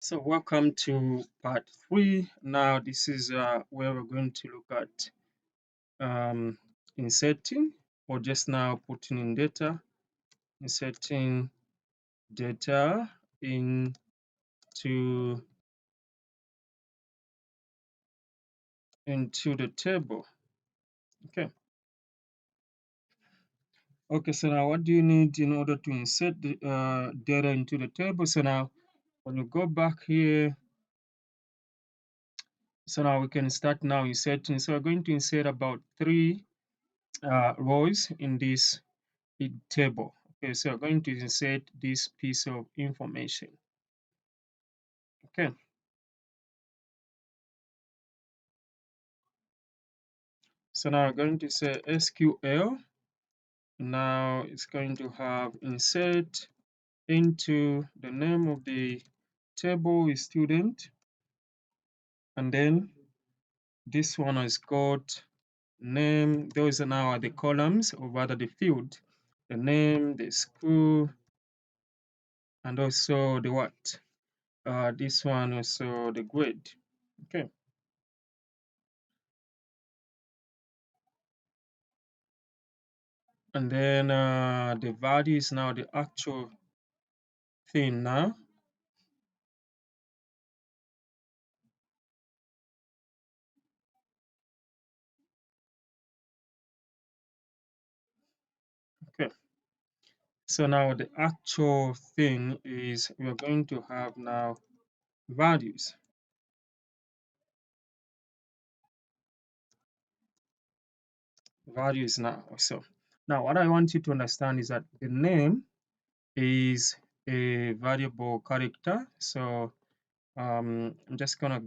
So welcome to part three. Now this is where we're going to look at um, inserting or just now putting in data, inserting data into the table. Okay. Okay. So now what do you need in order to insert the data into the table? So now when you go back here, so now we can start now inserting. So we're going to insert about three rows in this table. Okay, so we're going to insert this piece of information. Okay, so now we're going to say SQL. Now it's going to have insert into the name of the table is student, and then this one has got name. Those are now the columns, or rather the field, the name, the school, and also the what? This one also the grade. Okay. And then the value is now the actual thing now. Okay. So now the actual thing is we're going to have now values. Values now. So now what I want you to understand is that the name is a variable character. So I'm just gonna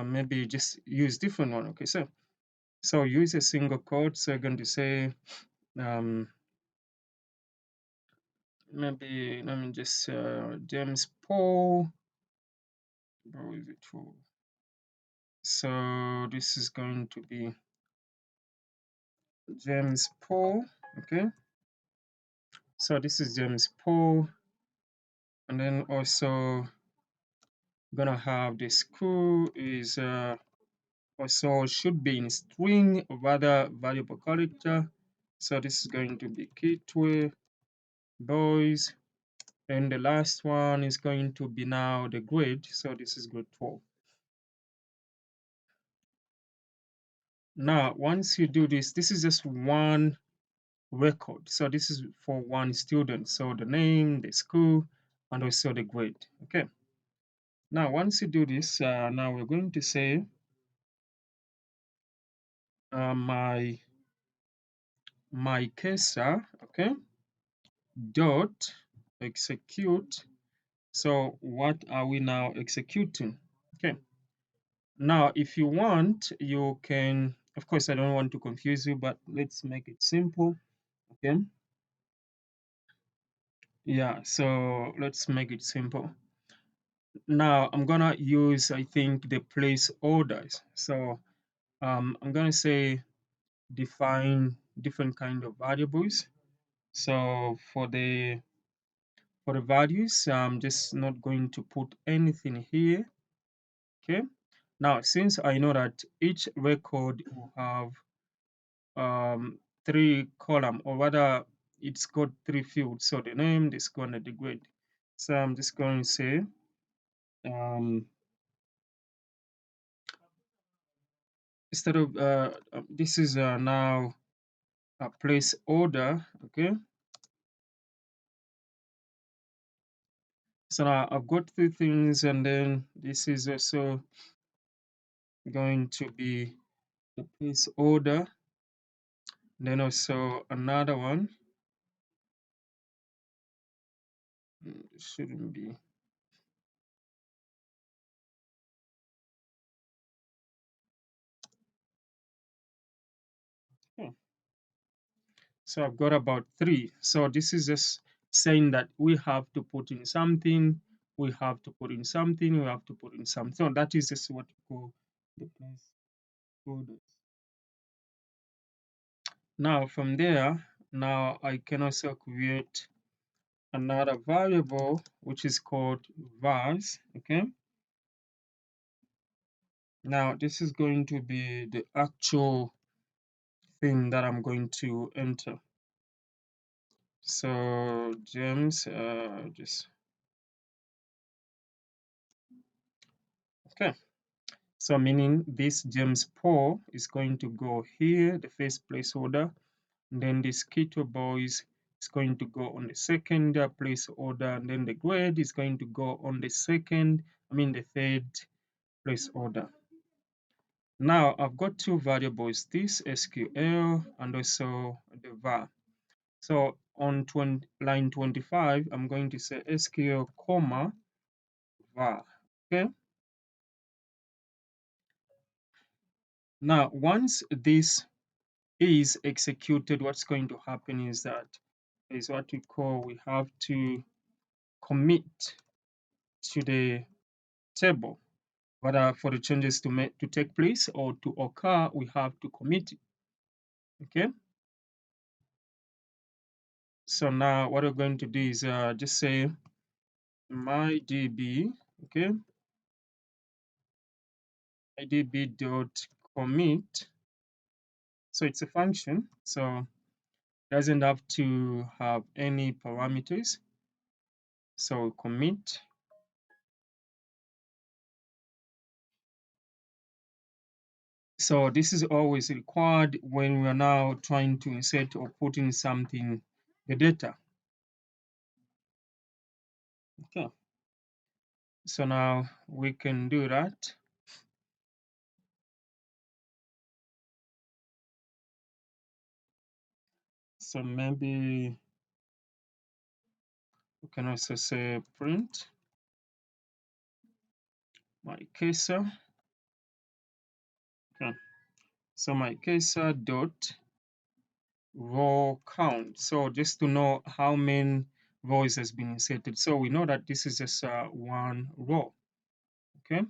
maybe just use different one. Okay. So use a single quote. So I'm going to say um, maybe let me just James Paul. How is it for? So this is going to be James Paul. Okay. So this is James Paul. And then also gonna have the school is also should be in string or rather variable character. So this is going to be Kitwe boys. And the last one is going to be now the grade. So this is grade 12. Now, once you do this, this is just one record. So this is for one student. So the name, the school, and also the grade. Okay. Now, once you do this, now we're going to say my cursor, okay, dot execute. So what are we now executing? Okay. Now, if you want, you can, of course, I don't want to confuse you, but let's make it simple. Okay. Yeah. So let's make it simple. Now I'm gonna use, I think, the place orders. So I'm gonna say define different kind of variables. So for the values, I'm just not going to put anything here. Okay. Now, since I know that each record will have three column, or rather, it's got three fields. So the name, the score, and the grade. So I'm just going to say um, instead of this is now a place order. Okay. So now I've got three things, and then this is also going to be the place order. Then also another one shouldn't be. Yeah. So I've got about three. So this is just saying that we have to put in something, we have to put in something, we have to put in something. So that is just what we call the place orders. Now from there, now I can also create another variable which is called vars. Okay, now this is going to be the actual thing that I'm going to enter. So James, just okay. So meaning this James Paul is going to go here, the first placeholder, and then this Keto Boys is going to go on the second placeholder, and then the grade is going to go on the the third placeholder. Now I've got two variables, this SQL and also the var. So on line 25, I'm going to say SQL comma var. Okay. Now once this is executed, what's going to happen is that is what we have to commit to the table. Whether for the changes to take place or to occur, we have to commit it. Okay. So now what we're going to do is just say mydb. Okay, mydb dot commit. So it's a function, so it doesn't have to have any parameters. So commit. So this is always required when we are now trying to insert or put in something, the data. Okay. So now we can do that. So maybe we can also say print my cursor. Okay. So my cursor dot row count. So just to know how many rows has been inserted. So we know that this is just one row. Okay.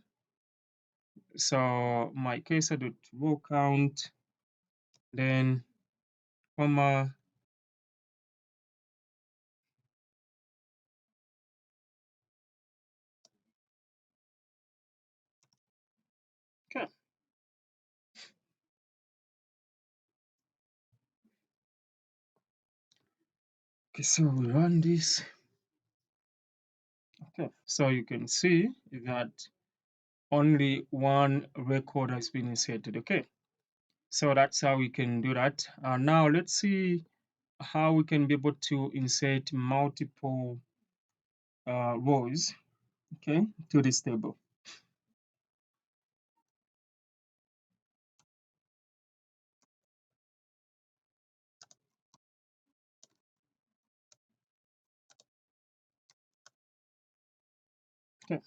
So my cursor dot row count, then comma. Okay. Okay, so we run this. Okay, so you can see that only one record has been inserted. Okay, so that's how we can do that. Now let's see how we can be able to insert multiple rows, okay, to this table. Okay,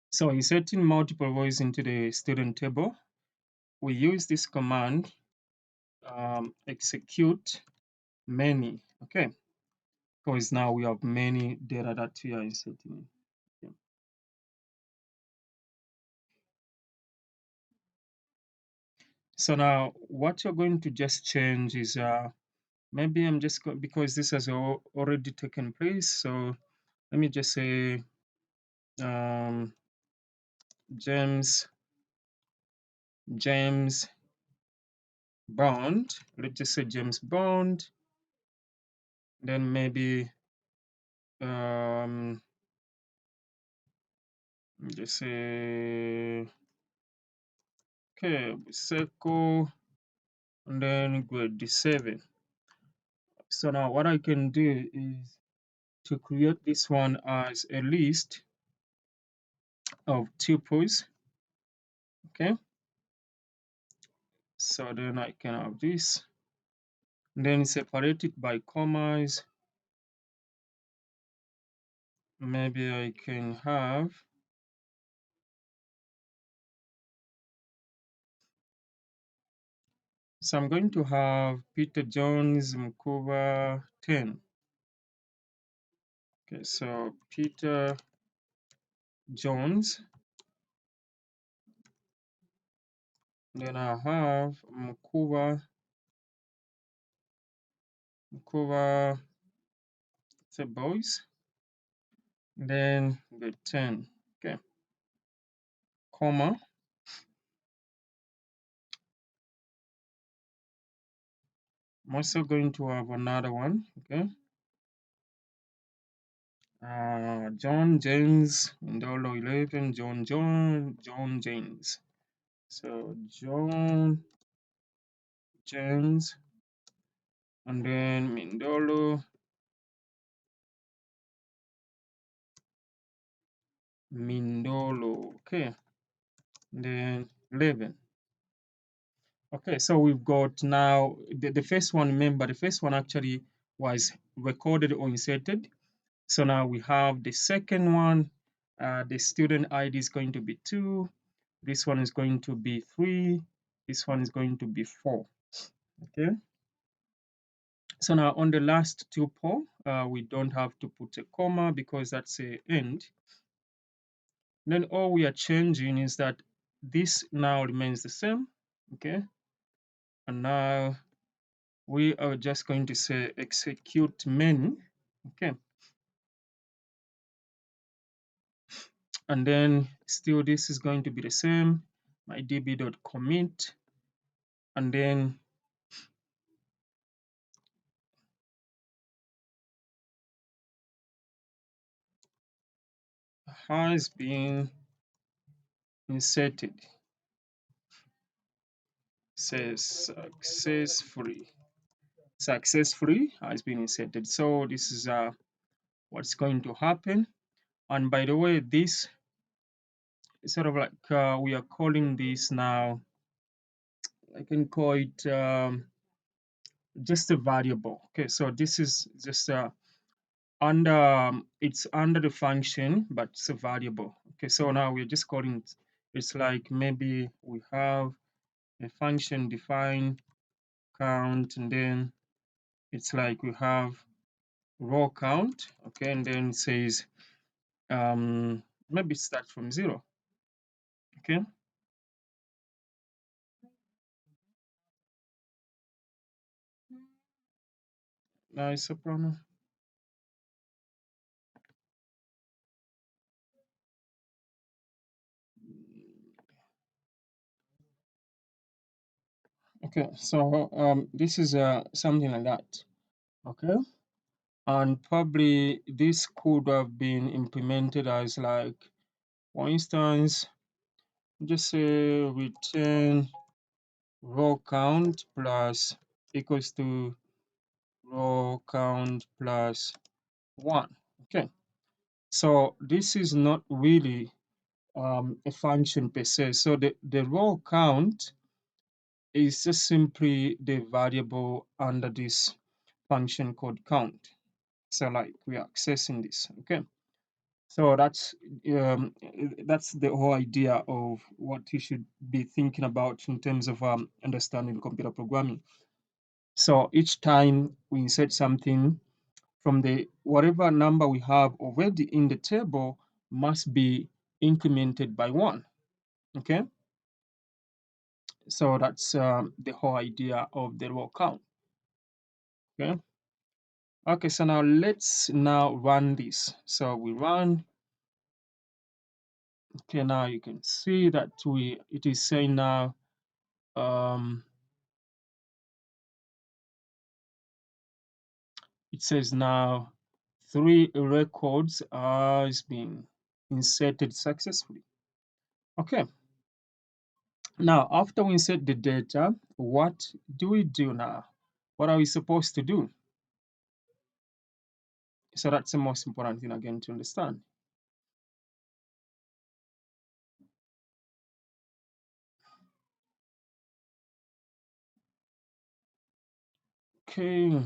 so inserting multiple rows into the student table, we use this command execute many. Okay, because now we have many data that we are inserting. Okay. So now what you're going to just change is maybe I'm just because this has already taken place. So let me just say um, James Bond. Let's just say James Bond. Then maybe just say okay, Seco, and then grade 7. So now what I can do is to create this one as a list of tuples. Okay, so then I can have this, and then separate it by commas. Maybe I can have so I'm going to have Peter Jones Mkuva 10. Okay, so Peter Jones, then I have Mkuva say boys, then the 10. Okay, comma. I'm also going to have another one. Okay, John James Ndolo 11, John James. So John James, and then Mindolo. Okay, then 11. Okay, so we've got now the first one. Remember, the first one actually was recorded or inserted. So now we have the second one. The student ID is going to be 2. This one is going to be 3. This one is going to be 4. Okay. So now on the last tuple, we don't have to put a comma because that's a end. Then all we are changing is that this now remains the same. Okay. And now we are just going to say execute many. Okay. And then still this is going to be the same, my db.commit, and then has been inserted, says successfully has been inserted. So this is what's going to happen. And by the way, this is sort of like we are calling this now, I can call it just a variable. Okay, so this is just under it's under the function, but it's a variable. Okay, so now we're just calling it, it's like maybe we have a function define count, and then it's like we have row count. Okay, and then it says maybe start from 0. Okay, nice soprano. Okay, so this is something like that. Okay, and probably this could have been implemented as like, for instance, just say return row count plus equals to row count plus 1. Okay, so this is not really a function per se. So the row count is just simply the variable under this function called count. So like we are accessing this. Okay, so um, that's the whole idea of what you should be thinking about in terms of understanding computer programming. So each time we insert something from the whatever number we have already in the table must be incremented by 1. Okay, so that's the whole idea of the row count. Okay, okay, so now let's now run this. So we run. Okay, now you can see that it is saying now it says now 3 records has been inserted successfully. Okay, now after we insert the data, what do we do now? What are we supposed to do? So that's the most important thing again to understand. Okay,